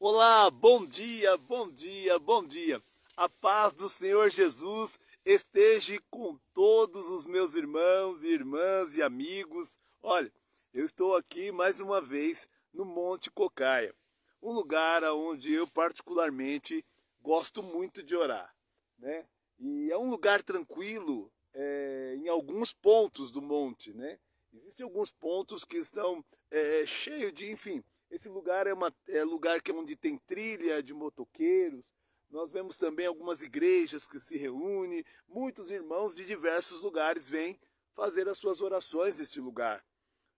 Olá, bom dia, bom dia, bom dia. A paz do Senhor Jesus esteja com todos os meus irmãos e irmãs e amigos. Olha, eu estou aqui mais uma vez no Monte Cocaia, um lugar onde eu particularmente gosto muito de orar, né? E é um lugar tranquilo em alguns pontos do monte, né? Existem alguns pontos que estão cheios de, enfim. Esse lugar é lugar que é onde tem trilha de motoqueiros. Nós vemos também algumas igrejas que se reúnem. Muitos irmãos de diversos lugares vêm fazer as suas orações neste lugar.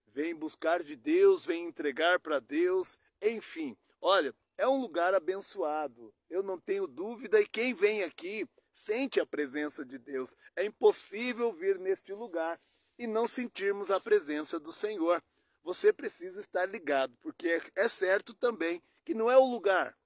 Vêm buscar de Deus, vêm entregar para Deus. Enfim, olha, é um lugar abençoado. Eu não tenho dúvida. E quem vem aqui sente a presença de Deus. É impossível vir neste lugar e não sentirmos a presença do Senhor. Você precisa estar ligado, porque é certo também que não é o lugar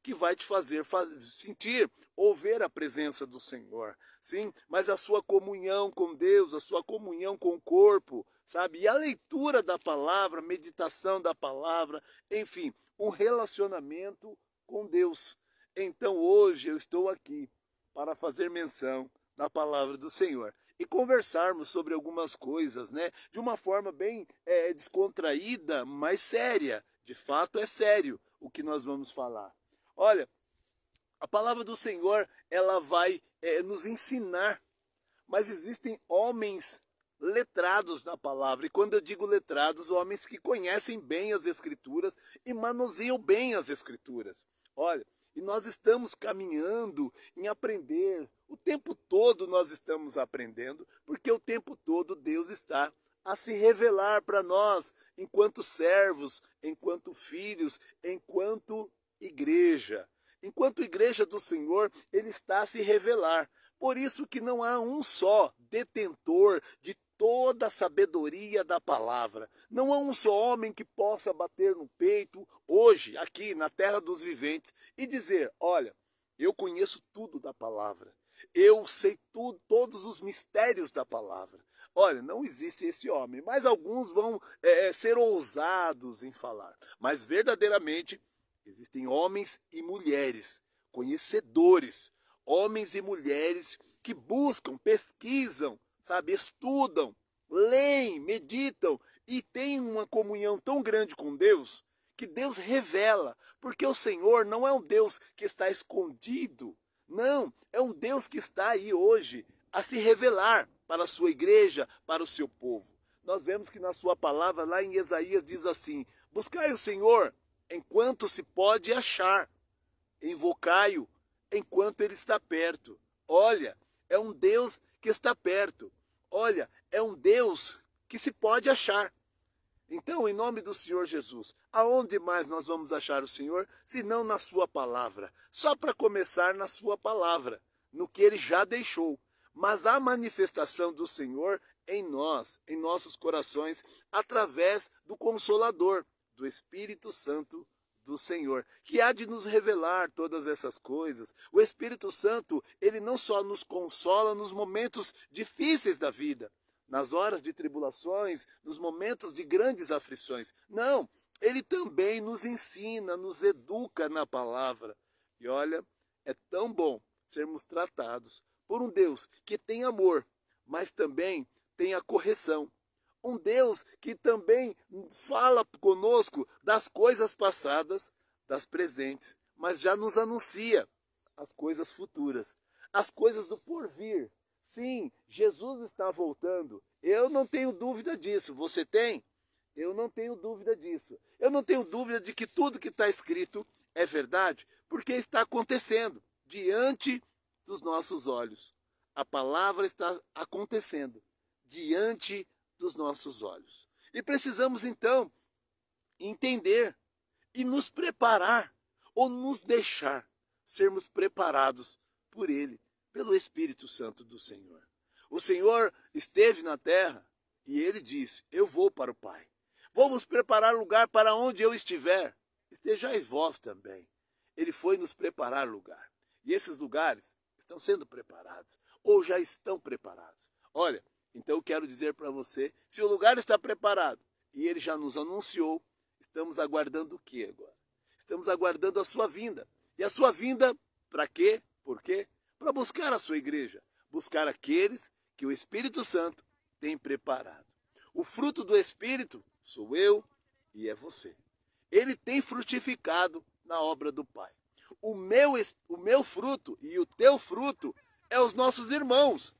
que vai te fazer sentir ou ver a presença do Senhor, sim, mas a sua comunhão com Deus, a sua comunhão com o corpo, sabe? E a leitura da palavra, a meditação da palavra, enfim, um relacionamento com Deus. Então hoje eu estou aqui para fazer menção da palavra do Senhor e conversarmos sobre algumas coisas, né? De uma forma bem descontraída, mas séria. De fato é sério o que nós vamos falar. Olha, a palavra do Senhor, ela vai nos ensinar, mas existem homens letrados na palavra. E quando eu digo letrados, homens que conhecem bem as Escrituras e manuseiam bem as Escrituras. Olha, e nós estamos caminhando em aprender. O tempo todo nós estamos aprendendo, porque o tempo todo Deus está a se revelar para nós, enquanto servos, enquanto filhos, enquanto igreja. Enquanto igreja do Senhor, Ele está a se revelar. Por isso que não há um só detentor de toda a sabedoria da palavra. Não há um só homem que possa bater no peito hoje, aqui na terra dos viventes, e dizer, olha, eu conheço tudo da palavra. Eu sei tudo, todos os mistérios da palavra. Olha, não existe esse homem, mas alguns vão ser ousados em falar. Mas verdadeiramente existem homens e mulheres conhecedores, homens e mulheres que buscam, pesquisam, sabe, estudam, leem, meditam e têm uma comunhão tão grande com Deus que Deus revela, porque o Senhor não é um Deus que está escondido, não, é um Deus que está aí hoje a se revelar para a sua igreja, para o seu povo. Nós vemos que na sua palavra, lá em Isaías, diz assim, buscai o Senhor enquanto se pode achar, invocai-o enquanto ele está perto. Olha, é um Deus que está perto. Olha, é um Deus que se pode achar. Então, em nome do Senhor Jesus, aonde mais nós vamos achar o Senhor, se não na sua palavra? Só para começar na sua palavra, no que ele já deixou. Mas a manifestação do Senhor em nós, em nossos corações, através do Consolador, do Espírito Santo do Senhor, que há de nos revelar todas essas coisas. O Espírito Santo, ele não só nos consola nos momentos difíceis da vida, nas horas de tribulações, nos momentos de grandes aflições. Não, ele também nos ensina, nos educa na palavra. E olha, é tão bom sermos tratados por um Deus que tem amor, mas também tem a correção. Um Deus que também fala conosco das coisas passadas, das presentes, mas já nos anuncia as coisas futuras, as coisas do porvir. Sim, Jesus está voltando. Eu não tenho dúvida disso. Você tem? Eu não tenho dúvida disso. Eu não tenho dúvida de que tudo que está escrito é verdade, porque está acontecendo diante dos nossos olhos. A palavra está acontecendo diante dos nossos olhos. E precisamos então entender e nos preparar, ou nos deixar sermos preparados por Ele, pelo Espírito Santo do Senhor. O Senhor esteve na terra e Ele disse, eu vou para o Pai. Vou vos preparar lugar para onde eu estiver. Estejais vós também. Ele foi nos preparar lugar. E esses lugares estão sendo preparados, ou já estão preparados. Olha, então eu quero dizer para você, se o lugar está preparado e Ele já nos anunciou, estamos aguardando o que agora? estamos aguardando a sua vinda. E a sua vinda, para quê? Por quê? Para buscar a sua igreja, buscar aqueles que o Espírito Santo tem preparado. O fruto do Espírito sou eu e é você. Ele tem frutificado na obra do Pai. O meu fruto e o teu fruto é os nossos irmãos.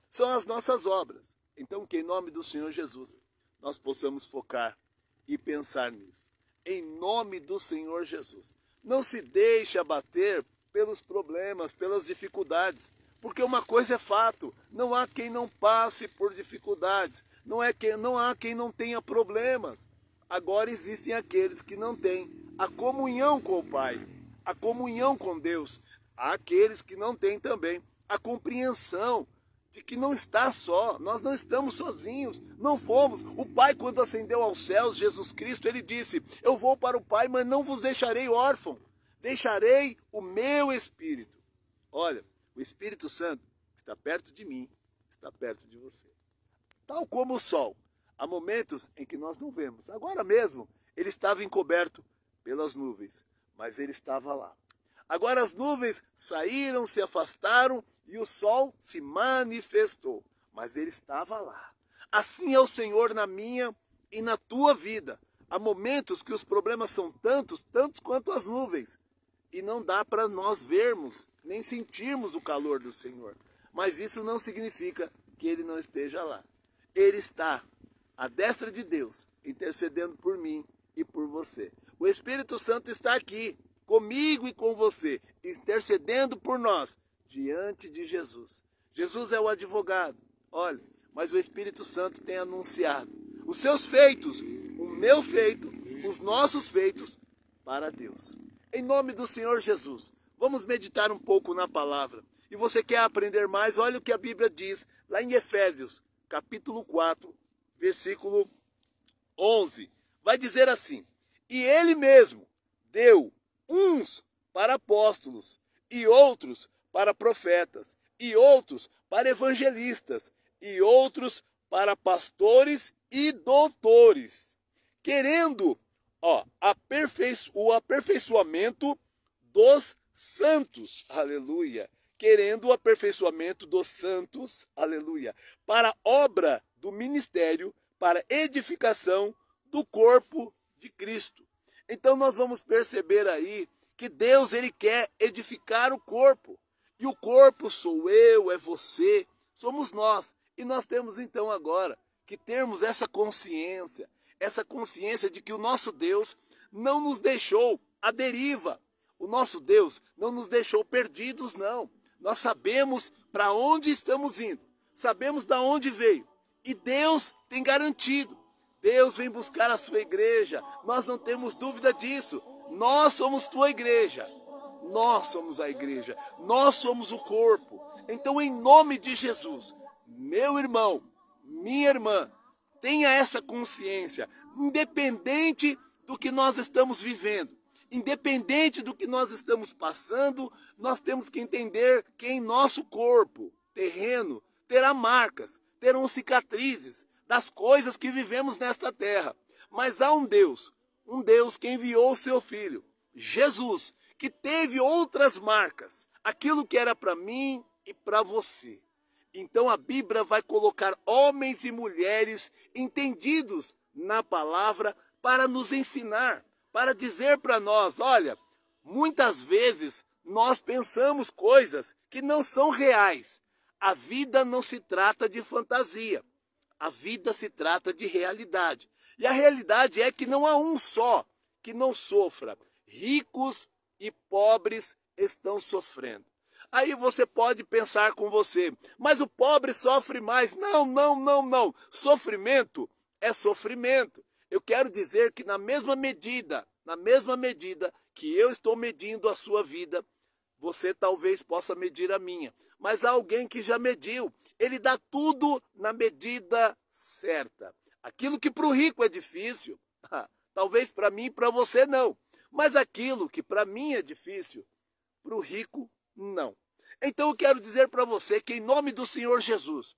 São as nossas obras. Então, que em nome do Senhor Jesus, nós possamos focar e pensar nisso. Em nome do Senhor Jesus. Não se deixe abater pelos problemas, pelas dificuldades. Porque uma coisa é fato, não há quem não passe por dificuldades. Não há quem não tenha problemas. Agora existem aqueles que não têm a comunhão com o Pai, a comunhão com Deus. Há aqueles que não têm também a compreensão de que não está só, nós não estamos sozinhos, não fomos. O Pai, quando ascendeu aos céus, Jesus Cristo, ele disse: eu vou para o Pai, mas não vos deixarei órfão, deixarei o meu Espírito. Olha, o Espírito Santo está perto de mim, está perto de você. Tal como o sol, há momentos em que nós não vemos. Agora mesmo, ele estava encoberto pelas nuvens, mas ele estava lá. Agora as nuvens saíram, se afastaram e o sol se manifestou, mas ele estava lá. Assim é o Senhor na minha e na tua vida. Há momentos que os problemas são tantos quanto as nuvens, e não dá para nós vermos, nem sentirmos o calor do Senhor. Mas isso não significa que ele não esteja lá. Ele está à destra de Deus, intercedendo por mim e por você. O Espírito Santo está aqui, comigo e com você, intercedendo por nós, diante de Jesus. Jesus é o advogado, olha, mas o Espírito Santo tem anunciado os seus feitos, o meu feito, os nossos feitos para Deus. Em nome do Senhor Jesus, vamos meditar um pouco na palavra. E você quer aprender mais? Olha o que a Bíblia diz lá em Efésios, capítulo 4, versículo 11. Vai dizer assim: e ele mesmo deu uns para apóstolos, e outros para profetas, e outros para evangelistas, e outros para pastores e doutores, querendo o aperfeiçoamento dos santos, aleluia, querendo o aperfeiçoamento dos santos, aleluia, para a obra do ministério, para edificação do corpo de Cristo. Então nós vamos perceber aí que Deus, ele quer edificar o corpo. E o corpo sou eu, é você, somos nós. E nós temos então agora que termos essa consciência de que o nosso Deus não nos deixou à deriva. O nosso Deus não nos deixou perdidos, não. Nós sabemos para onde estamos indo, sabemos de onde veio. E Deus tem garantido. Deus vem buscar a sua igreja, nós não temos dúvida disso. Nós somos tua igreja, nós somos a igreja, nós somos o corpo. Então, em nome de Jesus, meu irmão, minha irmã, tenha essa consciência, independente do que nós estamos vivendo, independente do que nós estamos passando, nós temos que entender que em nosso corpo terreno terá marcas, terão cicatrizes das coisas que vivemos nesta terra. Mas há um Deus que enviou o seu Filho, Jesus, que teve outras marcas, aquilo que era para mim e para você. Então a Bíblia vai colocar homens e mulheres entendidos na palavra para nos ensinar, para dizer para nós: olha, muitas vezes nós pensamos coisas que não são reais. A vida não se trata de fantasia, a vida se trata de realidade. E a realidade é que não há um só que não sofra. Ricos e pobres estão sofrendo. Aí você pode pensar com você: mas o pobre sofre mais. Não. Sofrimento é sofrimento. Eu quero dizer que na mesma medida que eu estou medindo a sua vida, você talvez possa medir a minha. Mas há alguém que já mediu. Ele dá tudo na medida certa. Aquilo que para o rico é difícil, talvez para mim e para você não. Mas aquilo que para mim é difícil, para o rico não. Então eu quero dizer para você que em nome do Senhor Jesus,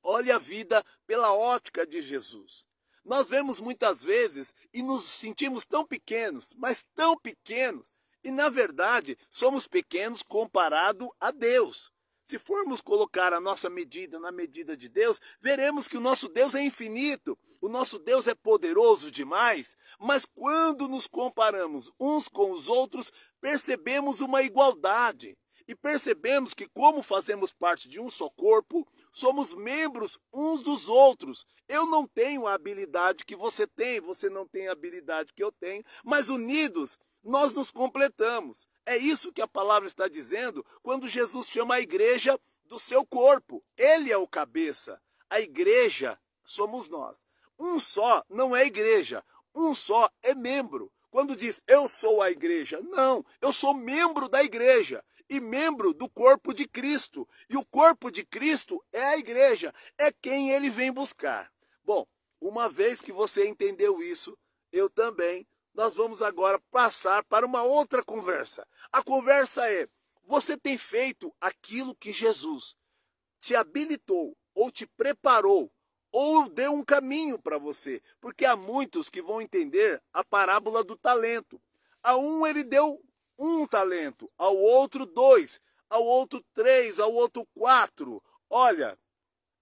olhe a vida pela ótica de Jesus. Nós vemos muitas vezes e nos sentimos tão pequenos, mas tão pequenos, e na verdade somos pequenos comparado a Deus. Se formos colocar a nossa medida na medida de Deus, veremos que o nosso Deus é infinito, o nosso Deus é poderoso demais, mas quando nos comparamos uns com os outros, percebemos uma igualdade. E percebemos que, como fazemos parte de um só corpo, somos membros uns dos outros. Eu não tenho a habilidade que você tem, você não tem a habilidade que eu tenho, mas unidos nós nos completamos. É isso que a palavra está dizendo quando Jesus chama a igreja do seu corpo. Ele é o cabeça. A igreja somos nós. Um só não é igreja, um só é membro. Quando diz, eu sou a igreja, não, eu sou membro da igreja e membro do corpo de Cristo. E o corpo de Cristo é a igreja, é quem ele vem buscar. Bom, uma vez que você entendeu isso, eu também, nós vamos agora passar para uma outra conversa. A conversa é, você tem feito aquilo que Jesus te habilitou ou te preparou ou deu um caminho para você, porque há muitos que vão entender a parábola do talento. A um ele deu 1 talento, ao outro 2, ao outro 3, ao outro 4. Olha,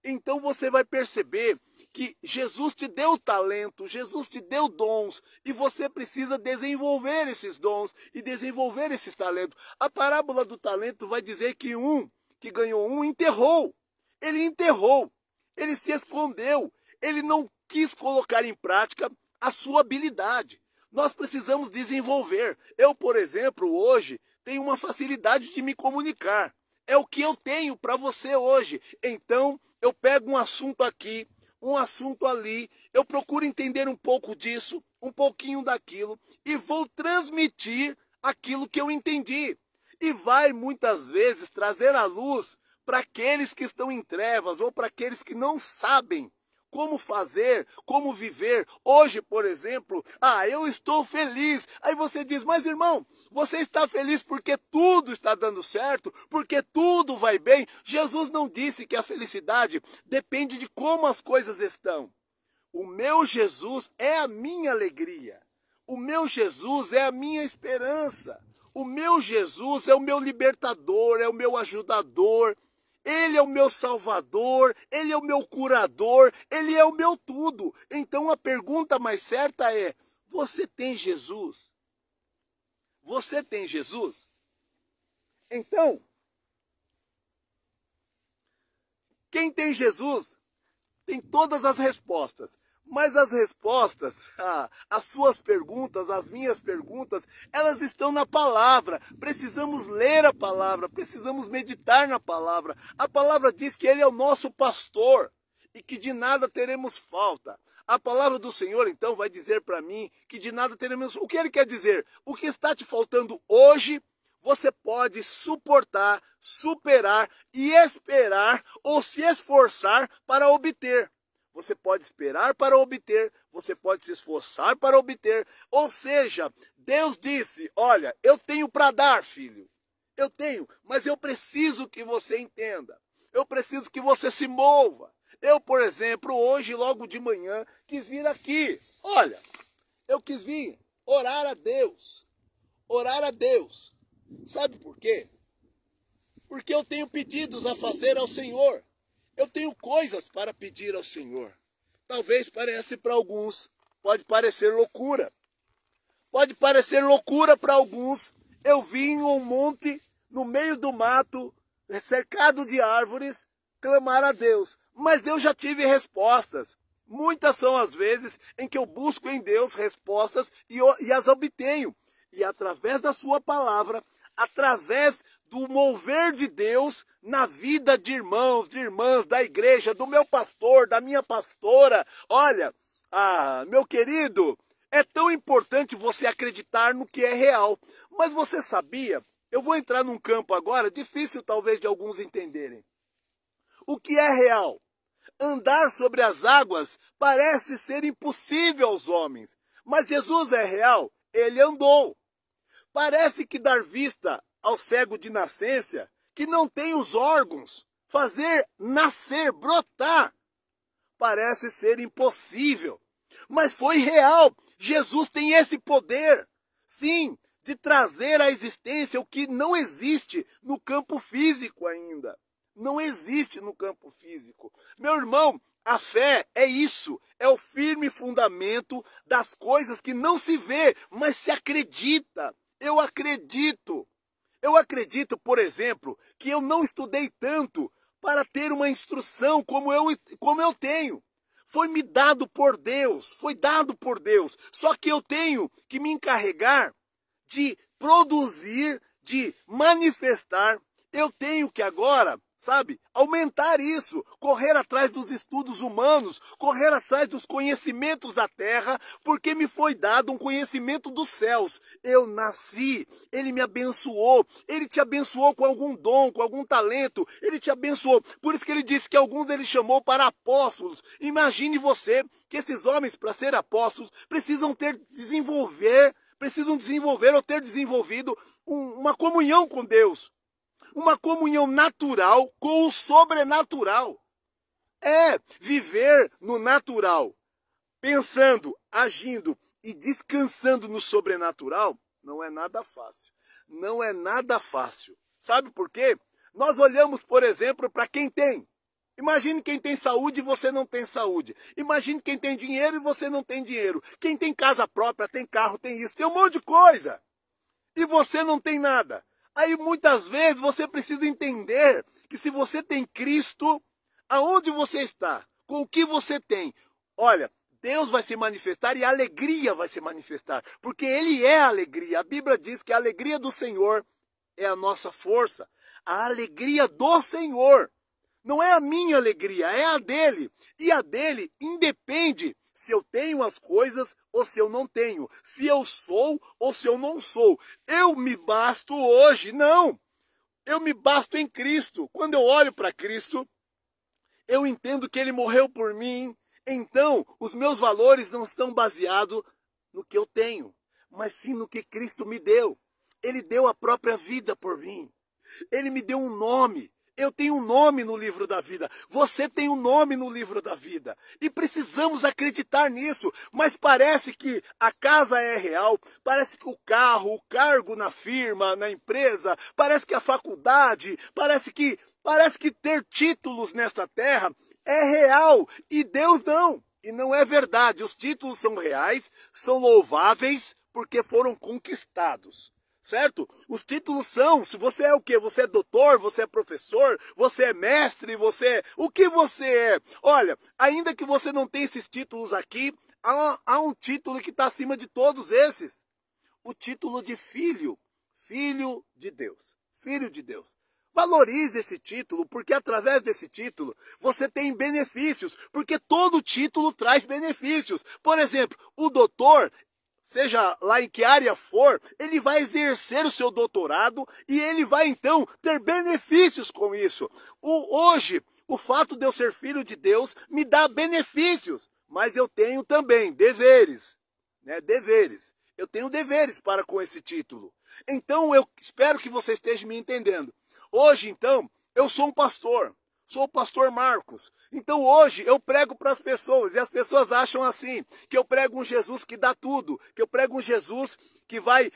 então você vai perceber que Jesus te deu talento, Jesus te deu dons, e você precisa desenvolver esses dons e desenvolver esses talentos. A parábola do talento vai dizer que um que ganhou enterrou. Ele enterrou. Ele se escondeu, ele não quis colocar em prática a sua habilidade. Nós precisamos desenvolver. Eu, por exemplo, hoje tenho uma facilidade de me comunicar. É o que eu tenho para você hoje. Então, eu pego um assunto aqui, um assunto ali, eu procuro entender um pouco disso, um pouquinho daquilo, e vou transmitir aquilo que eu entendi. E vai, muitas vezes, trazer à luz para aqueles que estão em trevas ou para aqueles que não sabem como fazer, como viver. Hoje, por exemplo, eu estou feliz. Aí você diz, mas irmão, você está feliz porque tudo está dando certo, porque tudo vai bem. Jesus não disse que a felicidade depende de como as coisas estão. O meu Jesus é a minha alegria. O meu Jesus é a minha esperança. O meu Jesus é o meu libertador, é o meu ajudador. Ele é o meu salvador, ele é o meu curador, ele é o meu tudo. Então a pergunta mais certa é, você tem Jesus? Você tem Jesus? Então, quem tem Jesus tem todas as respostas. Mas as respostas, as suas perguntas, as minhas perguntas, elas estão na palavra. Precisamos ler a palavra, precisamos meditar na palavra. A palavra diz que ele é o nosso pastor e que de nada teremos falta. A palavra do Senhor, então, vai dizer para mim que de nada teremos... O que ele quer dizer? O que está te faltando hoje, você pode suportar, superar e esperar ou se esforçar para obter. Você pode esperar para obter, você pode se esforçar para obter. Ou seja, Deus disse, olha, eu tenho para dar, filho. Eu tenho, mas eu preciso que você entenda. Eu preciso que você se mova. Eu, por exemplo, hoje, logo de manhã, quis vir aqui. Olha, eu quis vir orar a Deus. Orar a Deus. Sabe por quê? Porque eu tenho pedidos a fazer ao Senhor. Eu tenho coisas para pedir ao Senhor. Talvez pareça para alguns, pode parecer loucura. Pode parecer loucura para alguns. Eu vim em um monte, no meio do mato, cercado de árvores, clamar a Deus. Mas eu já tive respostas. Muitas são as vezes em que eu busco em Deus respostas e as obtenho. E através da sua palavra, através do mover de Deus na vida de irmãos, de irmãs, da igreja, do meu pastor, da minha pastora. Olha, meu querido, é tão importante você acreditar no que é real. Mas você sabia? Eu vou entrar num campo agora, difícil talvez de alguns entenderem. O que é real? Andar sobre as águas parece ser impossível aos homens. Mas Jesus é real? Ele andou. Parece que dar vista ao cego de nascença, que não tem os órgãos, fazer nascer, brotar, parece ser impossível. Mas foi real. Jesus tem esse poder, sim, de trazer à existência o que não existe no campo físico ainda. Não existe no campo físico. Meu irmão, a fé é isso, é o firme fundamento das coisas que não se vê, mas se acredita. Eu acredito. Eu acredito, por exemplo, que eu não estudei tanto para ter uma instrução como eu tenho. Foi me dado por Deus, foi dado por Deus. Só que eu tenho que me encarregar de produzir, de manifestar. Eu tenho que agora, sabe, aumentar isso, correr atrás dos estudos humanos, correr atrás dos conhecimentos da terra, porque me foi dado um conhecimento dos céus. Eu nasci, ele me abençoou, ele te abençoou com algum dom, com algum talento, ele te abençoou. Por isso que ele disse que alguns ele chamou para apóstolos. Imagine você que esses homens, para ser apóstolos, precisam desenvolver ou ter desenvolvido uma comunhão com Deus. Uma comunhão natural com o sobrenatural. É viver no natural, pensando, agindo e descansando no sobrenatural, não é nada fácil. Não é nada fácil. Sabe por quê? Nós olhamos, por exemplo, para quem tem. Imagine quem tem saúde e você não tem saúde. Imagine quem tem dinheiro e você não tem dinheiro. Quem tem casa própria, tem carro, tem isso, tem um monte de coisa. E você não tem nada. Aí muitas vezes você precisa entender que se você tem Cristo, aonde você está, com o que você tem, olha, Deus vai se manifestar e a alegria vai se manifestar, porque Ele é a alegria. A Bíblia diz que a alegria do Senhor é a nossa força, a alegria do Senhor. Não é a minha alegria, é a dele. E a dele independe se eu tenho as coisas ou se eu não tenho. Se eu sou ou se eu não sou. Eu me basto hoje. Não. Eu me basto em Cristo. Quando eu olho para Cristo, eu entendo que Ele morreu por mim. Então, os meus valores não estão baseados no que eu tenho, mas sim no que Cristo me deu. Ele deu a própria vida por mim. Ele me deu um nome. Eu tenho um nome no livro da vida. Você tem um nome no livro da vida. E precisamos acreditar nisso. Mas parece que a casa é real. Parece que o carro, o cargo na firma, na empresa. Parece que a faculdade. Parece que ter títulos nessa terra é real. E Deus não. E não é verdade. Os títulos são reais, são louváveis porque foram conquistados. Certo? Os títulos são, se você é o quê? Você é doutor, você é professor, você é mestre, o que você é? Olha, ainda que você não tenha esses títulos aqui, há um título que está acima de todos esses. O título de filho, filho de Deus, filho de Deus. Valorize esse título, porque através desse título você tem benefícios, porque todo título traz benefícios. Por exemplo, o doutor, seja lá em que área for, ele vai exercer o seu doutorado e ele vai então ter benefícios com isso. Hoje, o fato de eu ser filho de Deus me dá benefícios, mas eu tenho também deveres, né? Deveres. Eu tenho deveres para com esse título. Então eu espero que você esteja me entendendo. Hoje, então, eu sou um pastor. Sou o pastor Marcos. Então hoje eu prego para as pessoas e as pessoas acham assim, que eu prego um Jesus que dá tudo, que eu prego um Jesus que vai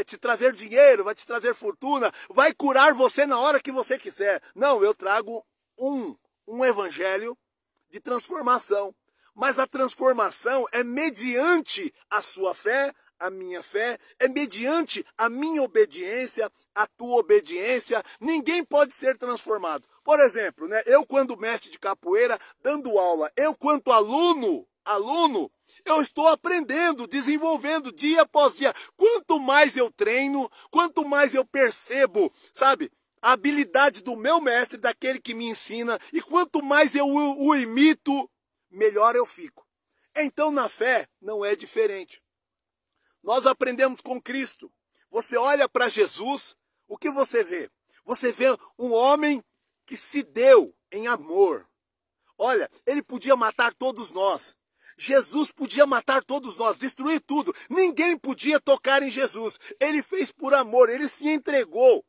te trazer dinheiro, vai te trazer fortuna, vai curar você na hora que você quiser. Não, eu trago um evangelho de transformação. Mas a transformação é mediante a sua fé, a minha fé, é mediante a minha obediência, a tua obediência. Ninguém pode ser transformado. Por exemplo, né, eu quando mestre de capoeira, dando aula, eu quanto aluno, eu estou aprendendo, desenvolvendo dia após dia. Quanto mais eu treino, quanto mais eu percebo, sabe, a habilidade do meu mestre, daquele que me ensina, e quanto mais eu o imito, melhor eu fico. Então na fé não é diferente. Nós aprendemos com Cristo. Você olha para Jesus, o que você vê? Você vê um homem que se deu em amor. Olha, ele podia matar todos nós. Jesus podia matar todos nós, destruir tudo. Ninguém podia tocar em Jesus. Ele fez por amor, ele se entregou.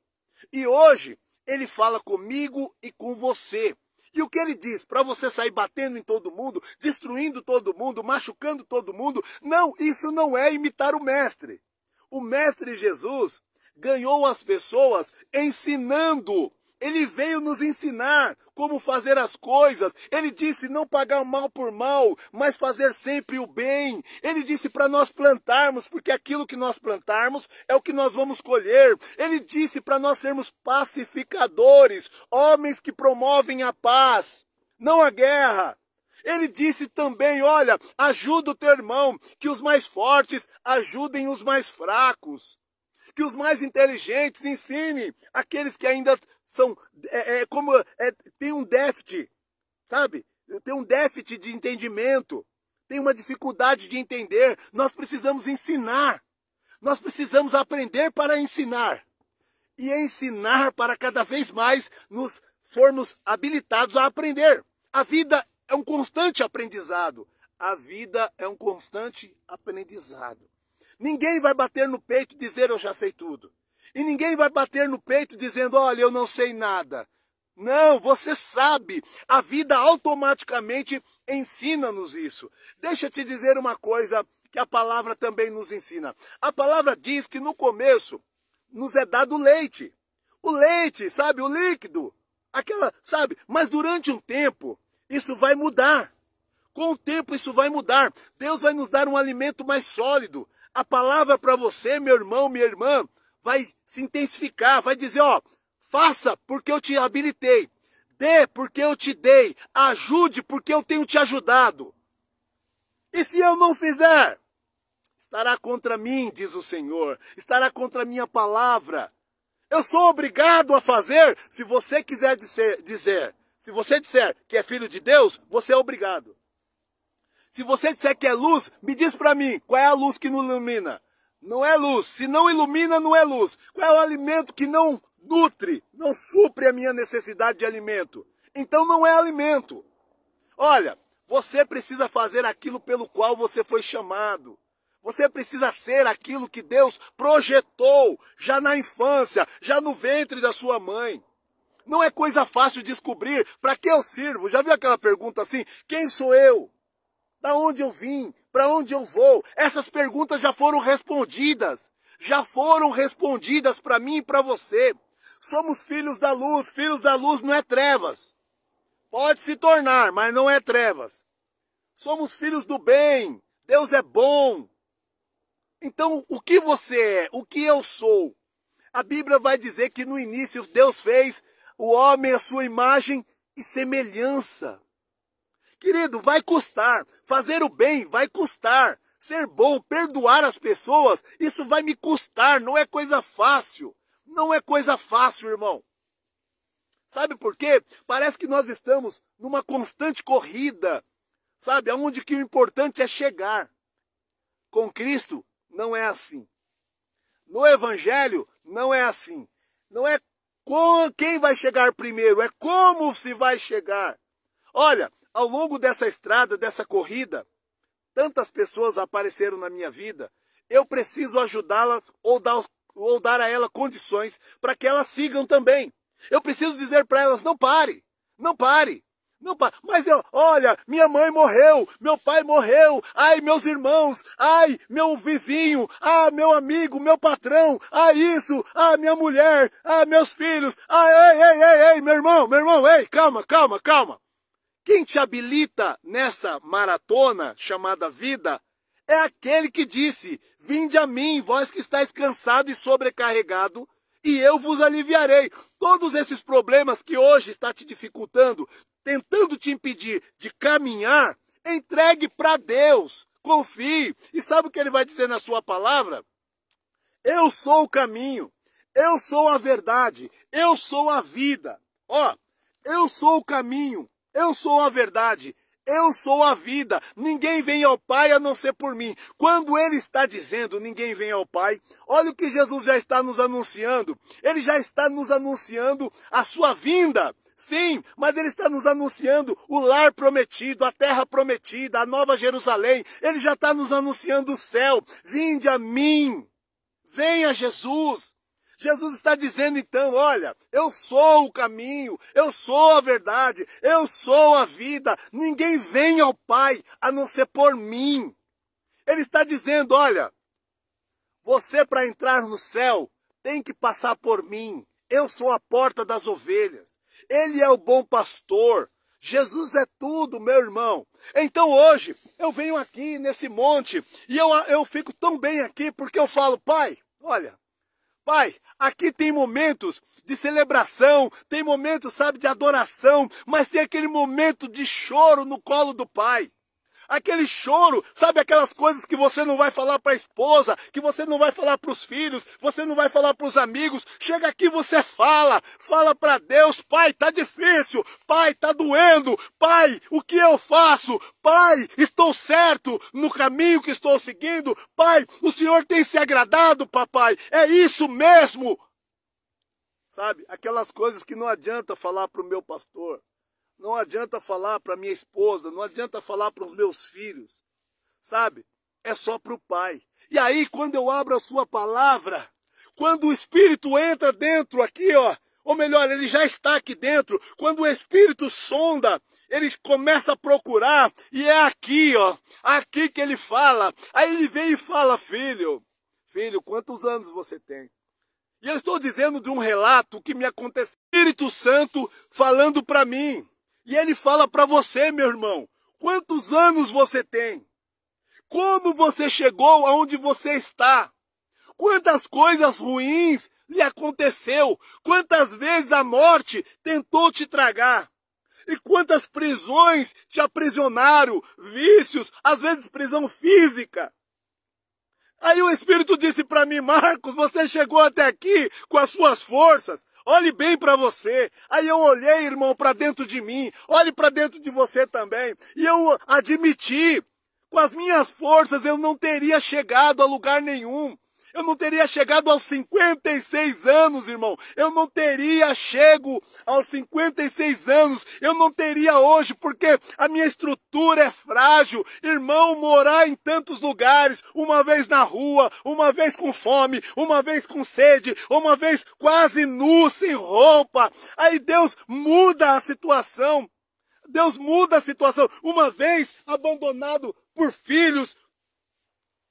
E hoje, ele fala comigo e com você. E o que ele diz? Para você sair batendo em todo mundo, destruindo todo mundo, machucando todo mundo? Não, isso não é imitar o mestre. O mestre Jesus ganhou as pessoas ensinando. Ele veio nos ensinar como fazer as coisas. Ele disse não pagar mal por mal, mas fazer sempre o bem. Ele disse para nós plantarmos, porque aquilo que nós plantarmos é o que nós vamos colher. Ele disse para nós sermos pacificadores, homens que promovem a paz, não a guerra. Ele disse também, olha, ajuda o teu irmão, que os mais fortes ajudem os mais fracos. Que os mais inteligentes ensinem aqueles que ainda são, tem um déficit, sabe? Tem um déficit de entendimento, tem uma dificuldade de entender. Nós precisamos ensinar, nós precisamos aprender para ensinar. E ensinar para cada vez mais nos formos habilitados a aprender. A vida é um constante aprendizado. A vida é um constante aprendizado. Ninguém vai bater no peito e dizer eu já sei tudo. E ninguém vai bater no peito dizendo, olha, eu não sei nada. Não, você sabe. A vida automaticamente ensina-nos isso. Deixa eu te dizer uma coisa que a palavra também nos ensina. A palavra diz que no começo nos é dado leite. O leite, sabe, o líquido. Aquela, sabe, mas durante um tempo isso vai mudar. Com o tempo isso vai mudar. Deus vai nos dar um alimento mais sólido. A palavra para você, meu irmão, minha irmã, vai se intensificar, vai dizer, ó, faça porque eu te habilitei, dê porque eu te dei, ajude porque eu tenho te ajudado. E se eu não fizer? Estará contra mim, diz o Senhor, estará contra a minha palavra. Eu sou obrigado a fazer, se você quiser dizer, se você disser que é filho de Deus, você é obrigado. Se você disser que é luz, me diz para mim, qual é a luz que não ilumina? Não é luz. Se não ilumina, não é luz. Qual é o alimento que não nutre, não supre a minha necessidade de alimento? Então não é alimento. Olha, você precisa fazer aquilo pelo qual você foi chamado. Você precisa ser aquilo que Deus projetou já na infância, já no ventre da sua mãe. Não é coisa fácil descobrir para que eu sirvo. Já viu aquela pergunta assim, quem sou eu? Da onde eu vim? Para onde eu vou? Essas perguntas já foram respondidas. Já foram respondidas para mim e para você. Somos filhos da luz. Filhos da luz não é trevas. Pode se tornar, mas não é trevas. Somos filhos do bem. Deus é bom. Então, o que você é? O que eu sou? A Bíblia vai dizer que no início Deus fez o homem à sua imagem e semelhança. Querido, vai custar. Fazer o bem vai custar. Ser bom, perdoar as pessoas, isso vai me custar. Não é coisa fácil. Não é coisa fácil, irmão. Sabe por quê? Parece que nós estamos numa constante corrida. Sabe? Onde que o importante é chegar. Com Cristo, não é assim. No Evangelho, não é assim. Não é quem vai chegar primeiro, é como se vai chegar. Olha, ao longo dessa estrada, dessa corrida, tantas pessoas apareceram na minha vida, eu preciso ajudá-las ou dar a elas condições para que elas sigam também. Eu preciso dizer para elas, não pare, não pare. Não, mas olha, minha mãe morreu, meu pai morreu, ai, meus irmãos, ai, meu vizinho, ah, meu amigo, meu patrão, ah, isso, ah, minha mulher, ah, meus filhos, ah, ei, meu irmão, ei, calma. Quem te habilita nessa maratona chamada vida é aquele que disse, vinde a mim, vós que estáis cansado e sobrecarregado, e eu vos aliviarei. Todos esses problemas que hoje está te dificultando, tentando te impedir de caminhar, entregue para Deus, confie. E sabe o que ele vai dizer na sua palavra? Eu sou o caminho, eu sou a verdade, eu sou a vida. Ó, eu sou o caminho, eu sou a verdade, eu sou a vida. Ninguém vem ao Pai a não ser por mim. Quando ele está dizendo ninguém vem ao Pai, olha o que Jesus já está nos anunciando. Ele já está nos anunciando a sua vinda. Sim, mas ele está nos anunciando o lar prometido, a terra prometida, a nova Jerusalém. Ele já está nos anunciando o céu. Vinde a mim. Venha Jesus. Jesus está dizendo então, olha, eu sou o caminho, eu sou a verdade, eu sou a vida. Ninguém vem ao Pai a não ser por mim. Ele está dizendo, olha, você para entrar no céu tem que passar por mim. Eu sou a porta das ovelhas. Ele é o bom pastor. Jesus é tudo, meu irmão. Então hoje eu venho aqui nesse monte e eu fico tão bem aqui porque eu falo, Pai, olha, Pai, aqui tem momentos de celebração, tem momentos, sabe, de adoração, mas tem aquele momento de choro no colo do Pai. Aquele choro, sabe aquelas coisas que você não vai falar para a esposa, que você não vai falar para os filhos, você não vai falar para os amigos. Chega aqui, você fala para Deus, Pai, tá difícil, Pai, tá doendo, Pai, o que eu faço? Pai, estou certo no caminho que estou seguindo? Pai, o Senhor tem se agradado, papai, é isso mesmo. Sabe, aquelas coisas que não adianta falar para o meu pastor. Não adianta falar para minha esposa, não adianta falar para os meus filhos, sabe? É só para o Pai. E aí, quando eu abro a sua palavra, quando o Espírito entra dentro aqui, ó, ou melhor, ele já está aqui dentro, quando o Espírito sonda, ele começa a procurar, e é aqui, ó, aqui que ele fala. Aí ele vem e fala, filho, quantos anos você tem? E eu estou dizendo de um relato que me aconteceu. Espírito Santo falando para mim. E ele fala para você, meu irmão, quantos anos você tem? Como você chegou aonde você está? Quantas coisas ruins lhe aconteceu? Quantas vezes a morte tentou te tragar? E quantas prisões te aprisionaram? Vícios, às vezes prisão física. Aí o Espírito disse para mim, Marcos, você chegou até aqui com as suas forças, olhe bem para você. Aí eu olhei, irmão, para dentro de mim, olhe para dentro de você também. E eu admiti, com as minhas forças eu não teria chegado a lugar nenhum. Eu não teria chegado aos 56 anos, irmão. Eu não teria chego aos 56 anos. Eu não teria hoje, porque a minha estrutura é frágil. Irmão, morar em tantos lugares, uma vez na rua, uma vez com fome, uma vez com sede, uma vez quase nu, sem roupa. Aí Deus muda a situação. Deus muda a situação. Uma vez abandonado por filhos,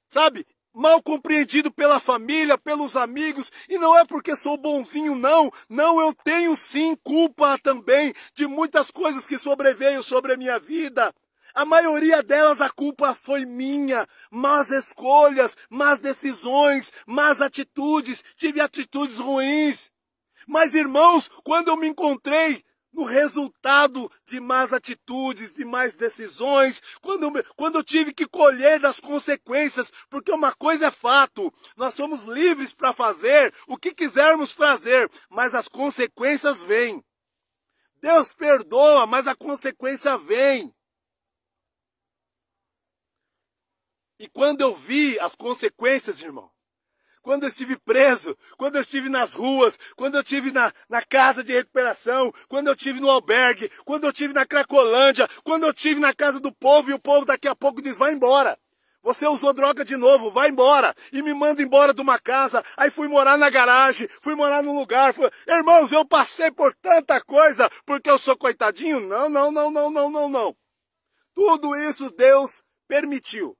sabe? Mal compreendido pela família, pelos amigos, e não é porque sou bonzinho, não. Não, eu tenho sim culpa também de muitas coisas que sobreveio sobre a minha vida. A maioria delas a culpa foi minha. Más escolhas, más decisões, más atitudes, tive atitudes ruins. Mas irmãos, quando eu me encontrei no resultado de más atitudes, de más decisões, quando eu tive que colher das consequências, porque uma coisa é fato, nós somos livres para fazer o que quisermos fazer, mas as consequências vêm. Deus perdoa, mas a consequência vem. E quando eu vi as consequências, irmão, quando eu estive preso, quando eu estive nas ruas, quando eu estive na casa de recuperação, quando eu estive no albergue, quando eu estive na Cracolândia, quando eu estive na casa do povo e o povo daqui a pouco diz, vai embora. Você usou droga de novo, vai embora. E me manda embora de uma casa, aí fui morar na garagem, fui morar num lugar. Irmãos, eu passei por tanta coisa porque eu sou coitadinho? Não. Tudo isso Deus permitiu.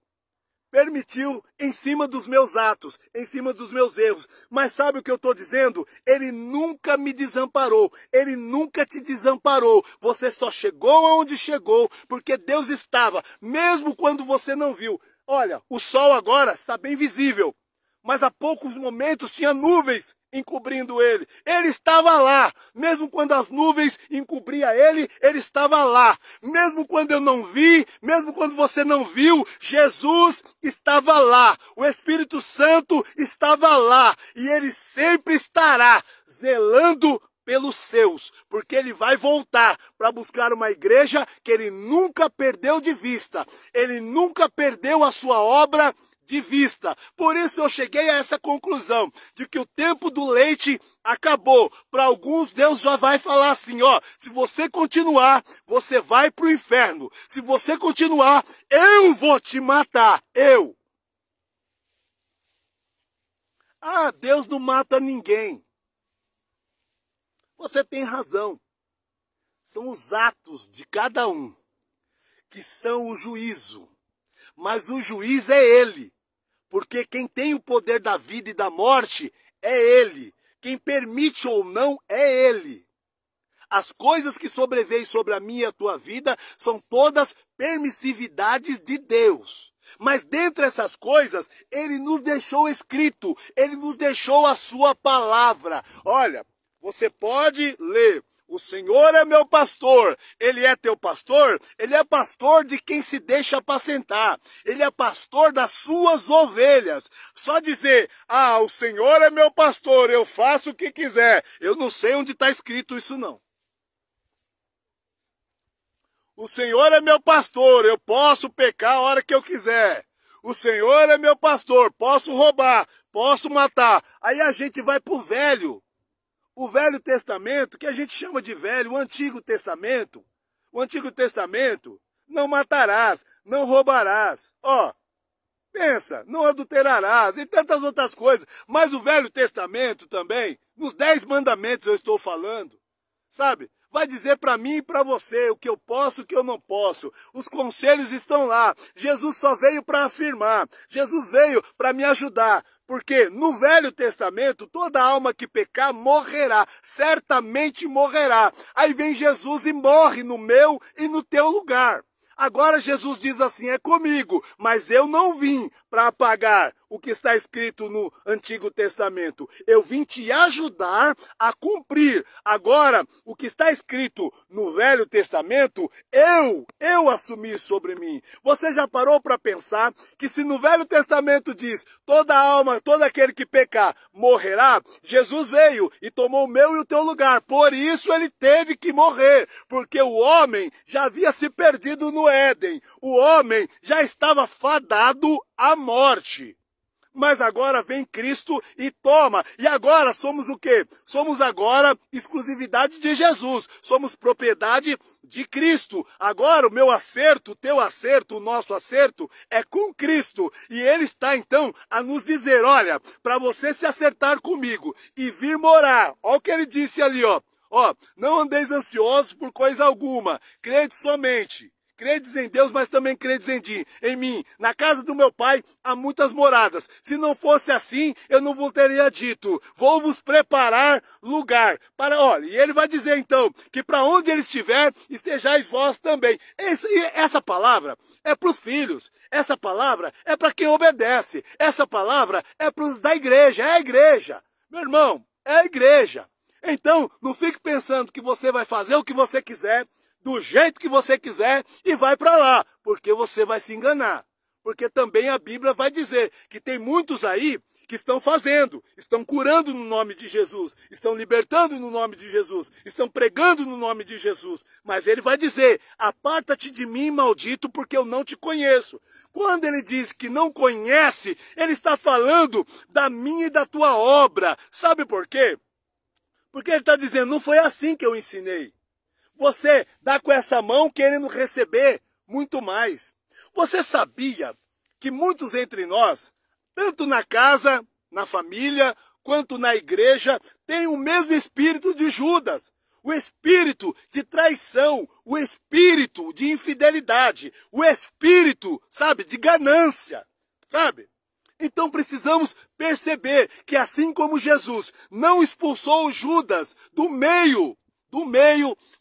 Permitiu em cima dos meus atos, em cima dos meus erros. Mas sabe o que eu estou dizendo? Ele nunca me desamparou. Ele nunca te desamparou. Você só chegou aonde chegou porque Deus estava, mesmo quando você não viu. Olha, o sol agora está bem visível, mas há poucos momentos tinha nuvens encobrindo ele. Ele estava lá. Mesmo quando as nuvens encobriam ele, ele estava lá. Mesmo quando eu não vi, mesmo quando você não viu, Jesus estava lá. O Espírito Santo estava lá. E ele sempre estará zelando pelos seus, porque ele vai voltar para buscar uma igreja que ele nunca perdeu de vista. Ele nunca perdeu a sua obra de vista. Por isso eu cheguei a essa conclusão, de que o tempo do leite acabou. Para alguns Deus já vai falar assim, ó, se você continuar, você vai para o inferno. Se você continuar, eu vou te matar, eu. Ah, Deus não mata ninguém. Você tem razão. São os atos de cada um que são o juízo. Mas o juiz é ele. Porque quem tem o poder da vida e da morte é ele. Quem permite ou não é ele. As coisas que sobrevêm sobre a minha e a tua vida são todas permissividades de Deus. Mas dentre essas coisas, ele nos deixou escrito, ele nos deixou a sua palavra. Olha, você pode ler, o Senhor é meu pastor, ele é teu pastor? Ele é pastor de quem se deixa apacentar, ele é pastor das suas ovelhas. Só dizer, ah, o Senhor é meu pastor, eu faço o que quiser. Eu não sei onde está escrito isso não. O Senhor é meu pastor, eu posso pecar a hora que eu quiser. O Senhor é meu pastor, posso roubar, posso matar. Aí a gente vai para o Velho Testamento, que a gente chama de velho, o Antigo Testamento. O Antigo Testamento, não matarás, não roubarás. Ó, pensa, não adulterarás e tantas outras coisas. Mas o Velho Testamento também, nos 10 mandamentos eu estou falando, sabe? Vai dizer para mim e para você o que eu posso e o que eu não posso. Os conselhos estão lá. Jesus só veio para afirmar. Jesus veio para me ajudar. Porque no Velho Testamento, toda alma que pecar morrerá. Certamente morrerá. Aí vem Jesus e morre no meu e no teu lugar. Agora Jesus diz assim, é comigo, mas eu não vim para apagar o que está escrito no Antigo Testamento. Eu vim te ajudar a cumprir. Agora, o que está escrito no Velho Testamento, eu assumi sobre mim. Você já parou para pensar que se no Velho Testamento diz, toda alma, todo aquele que pecar morrerá, Jesus veio e tomou o meu e o teu lugar. Por isso ele teve que morrer, porque o homem já havia se perdido no Éden. O homem já estava fadado à morte. Mas agora vem Cristo e toma. E agora somos o quê? Somos agora exclusividade de Jesus. Somos propriedade de Cristo. Agora o meu acerto, o teu acerto, o nosso acerto é com Cristo. E ele está então a nos dizer, olha, para você se acertar comigo e vir morar. Olha o que ele disse ali, ó. Ó, não andeis ansiosos por coisa alguma. Crede somente. Credes em Deus, mas também credes em mim. Na casa do meu pai há muitas moradas. Se não fosse assim, eu não vos teria dito. Vou vos preparar lugar. Olha, e ele vai dizer então, que para onde ele estiver, estejais vós também. Essa palavra é para os filhos. Essa palavra é para quem obedece. Essa palavra é para os da igreja. É a igreja. Meu irmão, é a igreja. Então, não fique pensando que você vai fazer o que você quiser, do jeito que você quiser e vai para lá, porque você vai se enganar. Porque também a Bíblia vai dizer que tem muitos aí que estão fazendo, estão curando no nome de Jesus, estão libertando no nome de Jesus, estão pregando no nome de Jesus. Mas ele vai dizer, aparta-te de mim, maldito, porque eu não te conheço. Quando ele diz que não conhece, ele está falando da minha e da tua obra. Sabe por quê? Porque ele está dizendo, não foi assim que eu ensinei. Você dá com essa mão querendo receber muito mais. Você sabia que muitos entre nós, tanto na casa, na família, quanto na igreja, têm o mesmo espírito de Judas? O espírito de traição, o espírito de infidelidade, o espírito, sabe, de ganância, sabe? Então precisamos perceber que assim como Jesus não expulsou Judas do meio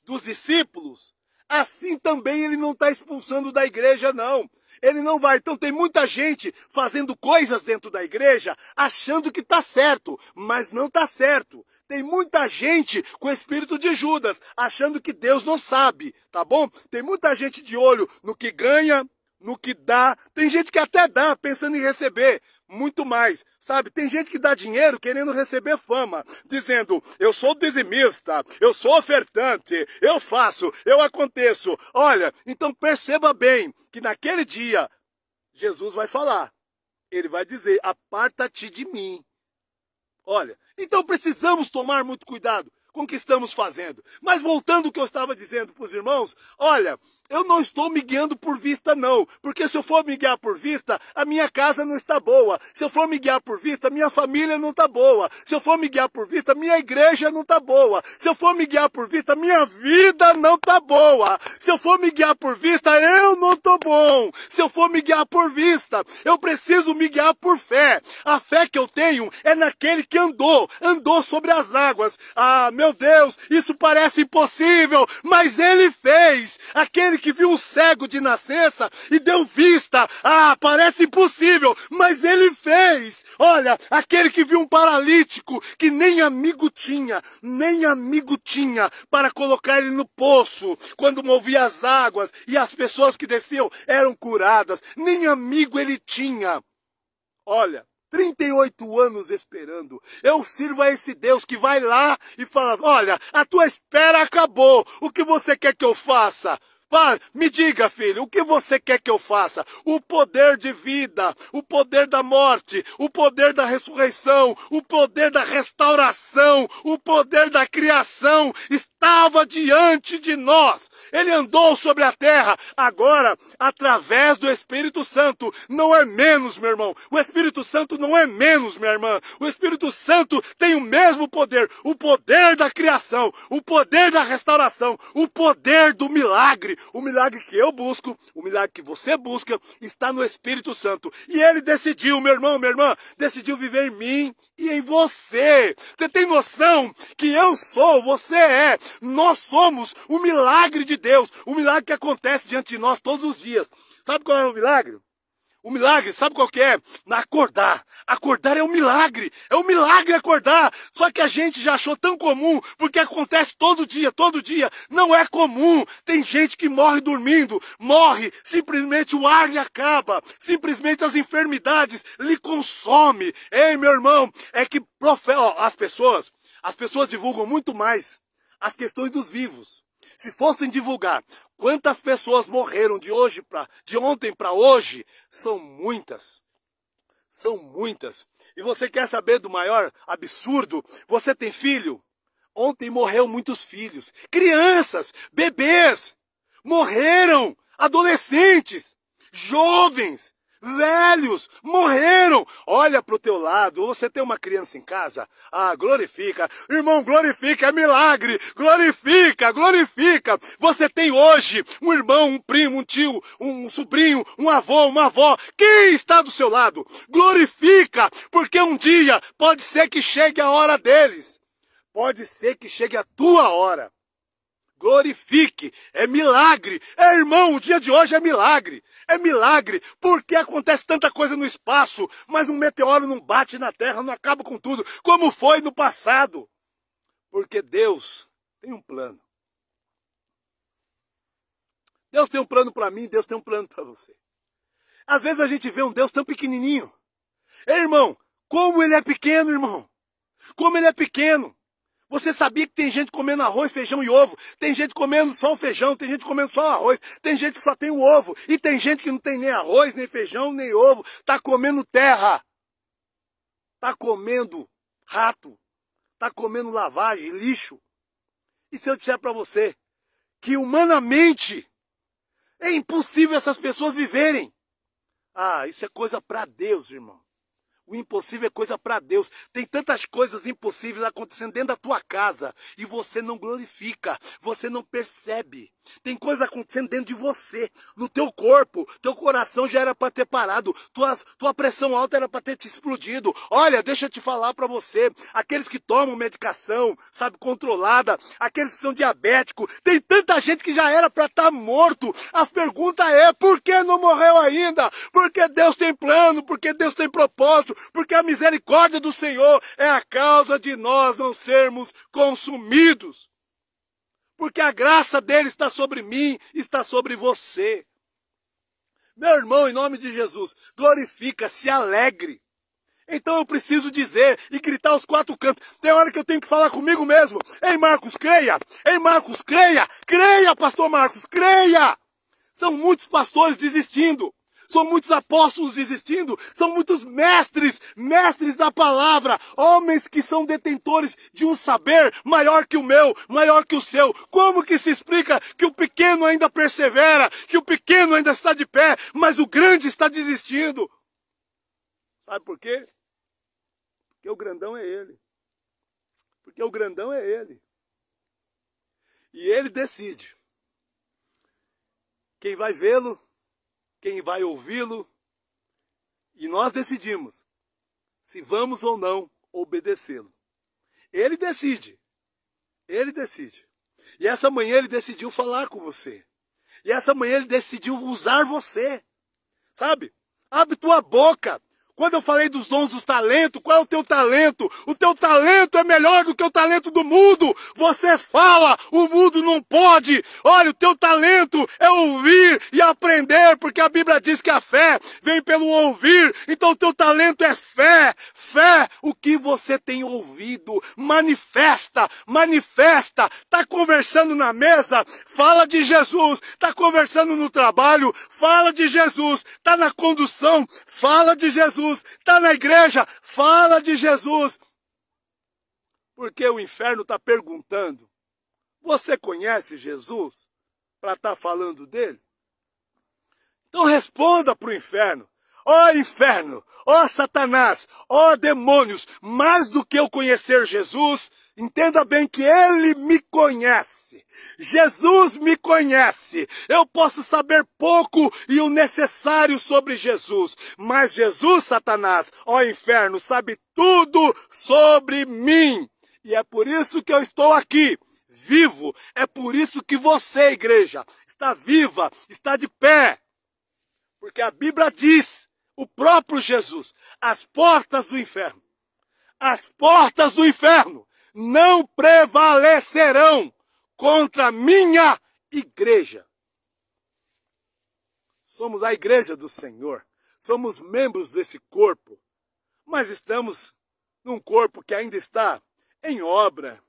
dos discípulos, assim também ele não está expulsando da igreja, não. Ele não vai. Então tem muita gente fazendo coisas dentro da igreja, achando que está certo, mas não está certo. Tem muita gente com o espírito de Judas, achando que Deus não sabe, tá bom? Tem muita gente de olho no que ganha, no que dá. Tem gente que até dá, pensando em receber muito mais, sabe? Tem gente que dá dinheiro querendo receber fama, dizendo, eu sou dizimista, eu sou ofertante, eu faço, eu aconteço. Olha, então perceba bem que naquele dia, Jesus vai falar. Ele vai dizer, aparta-te de mim. Olha, então precisamos tomar muito cuidado com o que estamos fazendo. Mas voltando ao que eu estava dizendo para os irmãos, olha, eu não estou me guiando por vista, não. Porque se eu for me guiar por vista, a minha casa não está boa. Se eu for me guiar por vista, minha família não está boa. Se eu for me guiar por vista, minha igreja não está boa. Se eu for me guiar por vista, minha vida não está boa. Se eu for me guiar por vista, eu não estou bom. Se eu for me guiar por vista, eu preciso me guiar por fé. A fé que eu tenho é naquele que andou sobre as águas. Ah, meu Deus, isso parece impossível, mas ele fez. Aquele que viu um cego de nascença e deu vista. Ah, parece impossível, mas ele fez. Olha, aquele que viu um paralítico que nem amigo tinha para colocar ele no poço, quando movia as águas e as pessoas que desciam eram curadas, nem amigo ele tinha. Olha, 38 anos esperando. Eu sirvo a esse Deus que vai lá e fala, olha, a tua espera acabou. O que você quer que eu faça? Me diga, filho, o que você quer que eu faça? O poder de vida, o poder da morte, o poder da ressurreição, o poder da restauração, o poder da criação estava diante de nós. Ele andou sobre a terra, agora, através do Espírito Santo. Não é menos, meu irmão. O Espírito Santo não é menos, minha irmã. O Espírito Santo tem o mesmo poder, o poder da criação, o poder da restauração, o poder do milagre. O milagre que eu busco, o milagre que você busca, está no Espírito Santo. E ele decidiu, meu irmão, minha irmã, decidiu viver em mim e em você. Você tem noção que eu sou, você é, nós somos o milagre de Deus. O milagre que acontece diante de nós todos os dias. Sabe qual é o milagre? O milagre, sabe qual que é? Acordar. Acordar é um milagre. É um milagre acordar. Só que a gente já achou tão comum, porque acontece todo dia, todo dia. Não é comum. Tem gente que morre dormindo. Morre, simplesmente o ar lhe acaba. Simplesmente as enfermidades lhe consomem. Ei, meu irmão, é que as pessoas divulgam muito mais as questões dos vivos. Se fossem divulgar quantas pessoas morreram de ontem para hoje, são muitas. São muitas. E você quer saber do maior absurdo? Você tem filho? Ontem morreram muitos filhos. Crianças, bebês, morreram. Adolescentes, jovens, velhos, morreram. Olha para o teu lado, você tem uma criança em casa? Ah, glorifica. Irmão, glorifica, é milagre. Glorifica, glorifica. Você tem hoje um irmão, um primo, um tio, um sobrinho, um avô, uma avó. Quem está do seu lado? Glorifica, porque um dia pode ser que chegue a hora deles. Pode ser que chegue a tua hora. Glorifique, é milagre. Irmão, o dia de hoje é milagre. É milagre, porque acontece tanta coisa no espaço, mas um meteoro não bate na Terra, não acaba com tudo, como foi no passado. Porque Deus tem um plano. Deus tem um plano para mim, Deus tem um plano para você. Às vezes a gente vê um Deus tão pequenininho. Irmão, como ele é pequeno, irmão. Como ele é pequeno. Você sabia que tem gente comendo arroz, feijão e ovo? Tem gente comendo só o feijão, tem gente comendo só o arroz, tem gente que só tem o ovo, e tem gente que não tem nem arroz, nem feijão, nem ovo, tá comendo terra, tá comendo rato, tá comendo lavagem, lixo. E se eu disser para você que humanamente é impossível essas pessoas viverem? Ah, isso é coisa para Deus, irmão. O impossível é coisa para Deus. Tem tantas coisas impossíveis acontecendo dentro da tua casa e você não glorifica, você não percebe. Tem coisa acontecendo dentro de você, no teu corpo. Teu coração já era para ter parado, tua pressão alta era para ter te explodido. Olha, deixa eu te falar para você, aqueles que tomam medicação, sabe, controlada, aqueles que são diabéticos, tem tanta gente que já era para estar morto. A pergunta é, por que não morreu ainda? Porque Deus tem plano, porque Deus tem propósito, porque a misericórdia do Senhor é a causa de nós não sermos consumidos. Porque a graça dele está sobre mim, está sobre você. Meu irmão, em nome de Jesus, glorifica, se alegre. Então eu preciso dizer e gritar aos quatro cantos. Tem hora que eu tenho que falar comigo mesmo. Ei, Marcos, creia! Ei, Marcos, creia! Creia, pastor Marcos, creia! São muitos pastores desistindo. são muitos apóstolos desistindo, são muitos mestres da palavra, homens que são detentores de um saber maior que o meu, maior que o seu. Como que se explica que o pequeno ainda persevera, que o pequeno ainda está de pé, mas o grande está desistindo? Sabe por quê? Porque o grandão é ele. Porque o grandão é ele. E ele decide quem vai vê-lo, quem vai ouvi-lo, e nós decidimos se vamos ou não obedecê-lo. Ele decide. Ele decide. E essa manhã ele decidiu falar com você. E essa manhã ele decidiu usar você. Sabe? Abre tua boca. Quando eu falei dos dons dos talentos, qual é o teu talento? O teu talento é melhor do que o talento do mundo. Você fala, o mundo não pode. Olha, o teu talento é ouvir e aprender, porque a Bíblia diz que a fé vem pelo ouvir. Então o teu talento é fé. Fé, o que você tem ouvido, manifesta. Tá conversando na mesa, fala de Jesus. Tá conversando no trabalho, fala de Jesus. Tá na condução, fala de Jesus. Está na igreja, fala de Jesus. Porque o inferno está perguntando, você conhece Jesus para estar falando dele? Então responda para o inferno. Ó inferno, ó Satanás, ó demônios, mais do que eu conhecer Jesus, entenda bem que ele me conhece. Jesus me conhece. Eu posso saber pouco e o necessário sobre Jesus. Mas Jesus, Satanás, ó inferno, sabe tudo sobre mim. E é por isso que eu estou aqui, vivo. É por isso que você, igreja, está viva, está de pé. Porque a Bíblia diz, o próprio Jesus, as portas do inferno não prevalecerão contra a minha igreja. Somos a igreja do Senhor, somos membros desse corpo, mas estamos num corpo que ainda está em obra.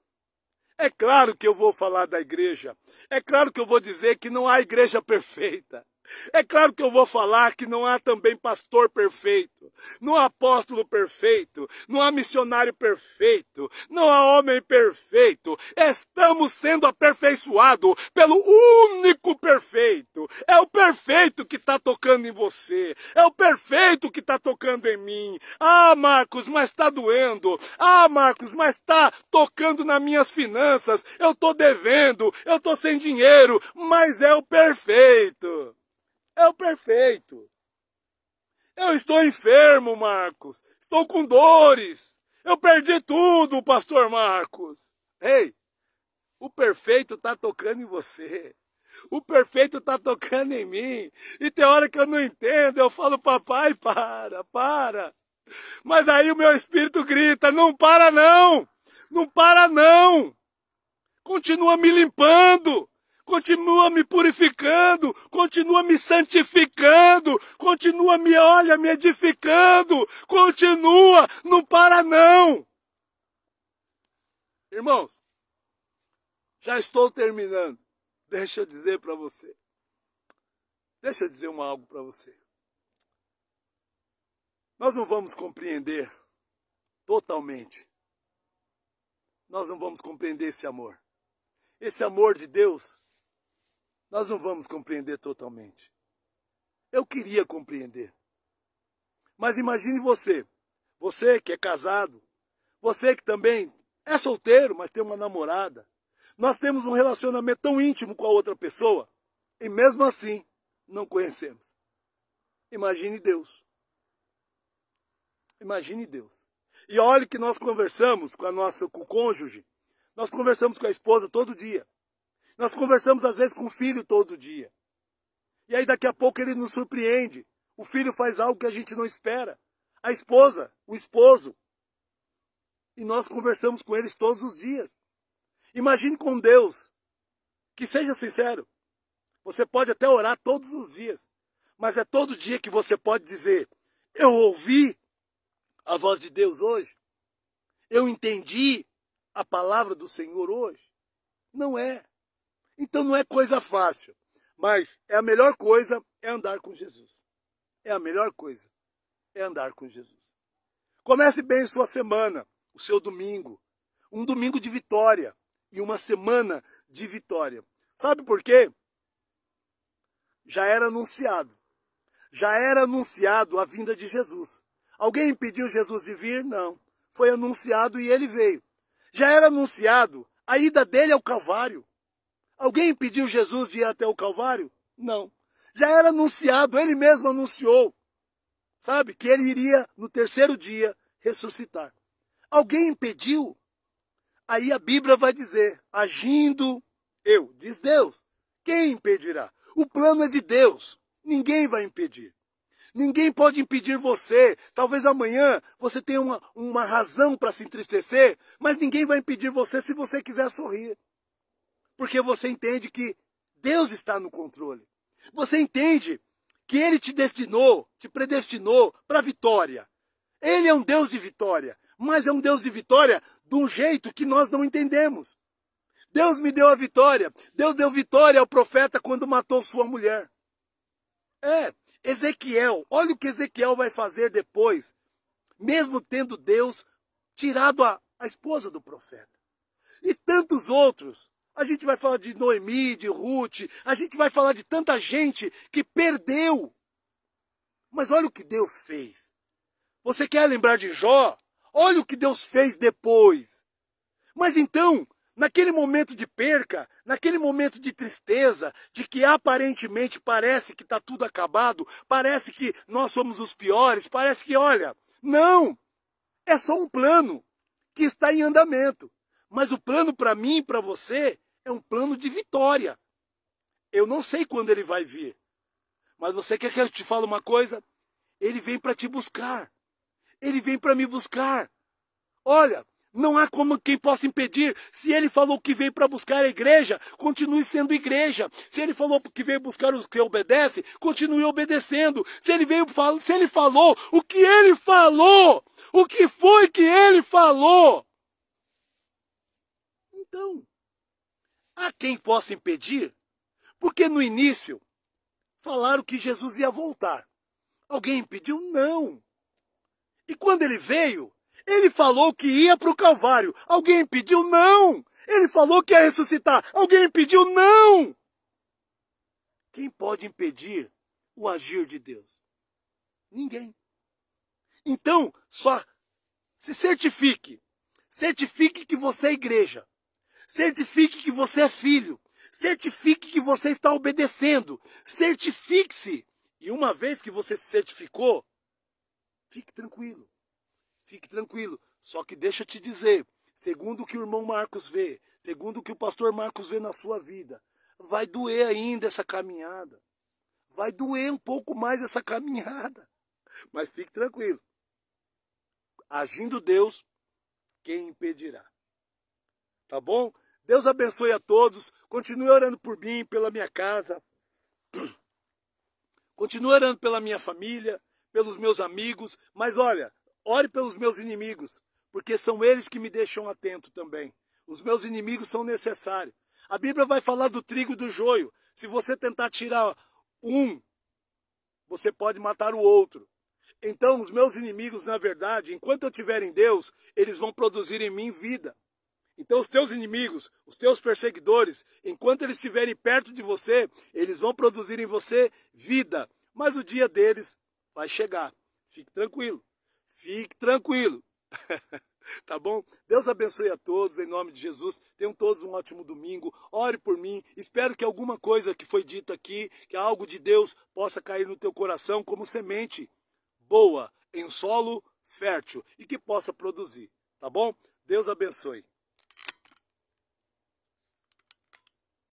É claro que eu vou falar da igreja, é claro que eu vou dizer que não há igreja perfeita. É claro que eu vou falar que não há também pastor perfeito, não há apóstolo perfeito, não há missionário perfeito, não há homem perfeito. Estamos sendo aperfeiçoados pelo único perfeito. É o perfeito que está tocando em você, é o perfeito que está tocando em mim. Ah, Marcos, mas está doendo. Ah, Marcos, mas está tocando nas minhas finanças. Eu estou devendo, eu estou sem dinheiro, mas é o perfeito. É o perfeito. Eu estou enfermo, Marcos. Estou com dores. Eu perdi tudo, pastor Marcos. Ei, o perfeito está tocando em você. O perfeito está tocando em mim. E tem hora que eu não entendo. Eu falo, papai, para. Mas aí o meu espírito grita, não para não. Não para não. Continua me limpando. Continua me purificando, continua me santificando, continua me edificando, continua, não para não. Irmãos, já estou terminando. Deixa eu dizer para você. Deixa eu dizer algo para você. Nós não vamos compreender totalmente. Nós não vamos compreender esse amor. Esse amor de Deus. Nós não vamos compreender totalmente. Eu queria compreender. Mas imagine você que é casado, você que também é solteiro, mas tem uma namorada. Nós temos um relacionamento tão íntimo com a outra pessoa, e mesmo assim, não conhecemos. Imagine Deus. Imagine Deus. E olhe que nós conversamos com o cônjuge, nós conversamos com a esposa todo dia. Nós conversamos às vezes com o filho todo dia. E aí daqui a pouco ele nos surpreende. O filho faz algo que a gente não espera. A esposa, o esposo. E nós conversamos com eles todos os dias. Imagine com Deus. Que seja sincero. Você pode até orar todos os dias. Mas é todo dia que você pode dizer, eu ouvi a voz de Deus hoje. Eu entendi a palavra do Senhor hoje. Não é. Então não é coisa fácil, mas a melhor coisa é andar com Jesus. é a melhor coisa, é andar com Jesus. Comece bem sua semana, o seu domingo, um domingo de vitória e uma semana de vitória. Sabe por quê? Já era anunciado a vinda de Jesus. Alguém impediu Jesus de vir? Não. Foi anunciado e ele veio. Já era anunciado a ida dele ao Calvário. Alguém impediu Jesus de ir até o Calvário? Não. Já era anunciado, ele mesmo anunciou, sabe, que ele iria no terceiro dia ressuscitar. Alguém impediu? Aí a Bíblia vai dizer, agindo eu, diz Deus, quem impedirá? O plano é de Deus, ninguém vai impedir. Ninguém pode impedir você. Talvez amanhã você tenha uma razão para se entristecer, mas ninguém vai impedir você se você quiser sorrir. Porque você entende que Deus está no controle. Você entende que Ele te predestinou para a vitória. Ele é um Deus de vitória, mas é um Deus de vitória de um jeito que nós não entendemos. Deus me deu a vitória. Deus deu vitória ao profeta quando matou sua mulher. Ezequiel, olha o que Ezequiel vai fazer depois, mesmo tendo Deus tirado a esposa do profeta. E tantos outros. A gente vai falar de Noemi, de Ruth, a gente vai falar de tanta gente que perdeu. Mas olha o que Deus fez. Você quer lembrar de Jó? Olha o que Deus fez depois. Mas então, naquele momento de perca, naquele momento de tristeza, de que aparentemente parece que está tudo acabado, parece que nós somos os piores, parece que, olha, não, é só um plano que está em andamento. Mas o plano para mim e para você é um plano de vitória. Eu não sei quando ele vai vir. Mas você quer que eu te fale uma coisa? Ele vem para te buscar. Ele vem para me buscar. Olha, não há como quem possa impedir. Se ele falou que veio para buscar a igreja, continue sendo igreja. Se ele falou que veio buscar os que obedecem, continue obedecendo. Se ele falou o que ele falou, o que foi que ele falou? Então, há quem possa impedir? Porque no início falaram que Jesus ia voltar. Alguém impediu? Não. E quando ele veio, ele falou que ia para o Calvário. Alguém impediu? Não. Ele falou que ia ressuscitar. Alguém impediu? Não. Quem pode impedir o agir de Deus? Ninguém. Então, só se certifique. Certifique que você é igreja. Certifique que você é filho. Certifique que você está obedecendo. Certifique-se. E uma vez que você se certificou, fique tranquilo. Fique tranquilo. Só que deixa eu te dizer, segundo o que o irmão Marcos vê, segundo o que o pastor Marcos vê na sua vida, vai doer ainda essa caminhada. Vai doer um pouco mais essa caminhada. Mas fique tranquilo. Agindo Deus, quem impedirá? Tá bom? Deus abençoe a todos. Continue orando por mim, pela minha casa. Continue orando pela minha família, pelos meus amigos. Mas olha, ore pelos meus inimigos, porque são eles que me deixam atento também. Os meus inimigos são necessários. A Bíblia vai falar do trigo e do joio. Se você tentar tirar um, você pode matar o outro. Então, os meus inimigos, na verdade, enquanto eu estiver em Deus, eles vão produzir em mim vida. Então os teus inimigos, os teus perseguidores, enquanto eles estiverem perto de você, eles vão produzir em você vida. Mas o dia deles vai chegar. Fique tranquilo. Fique tranquilo. Tá bom? Deus abençoe a todos, em nome de Jesus. Tenham todos um ótimo domingo. Ore por mim. Espero que alguma coisa que foi dito aqui, que algo de Deus possa cair no teu coração como semente boa, em solo fértil e que possa produzir. Tá bom? Deus abençoe.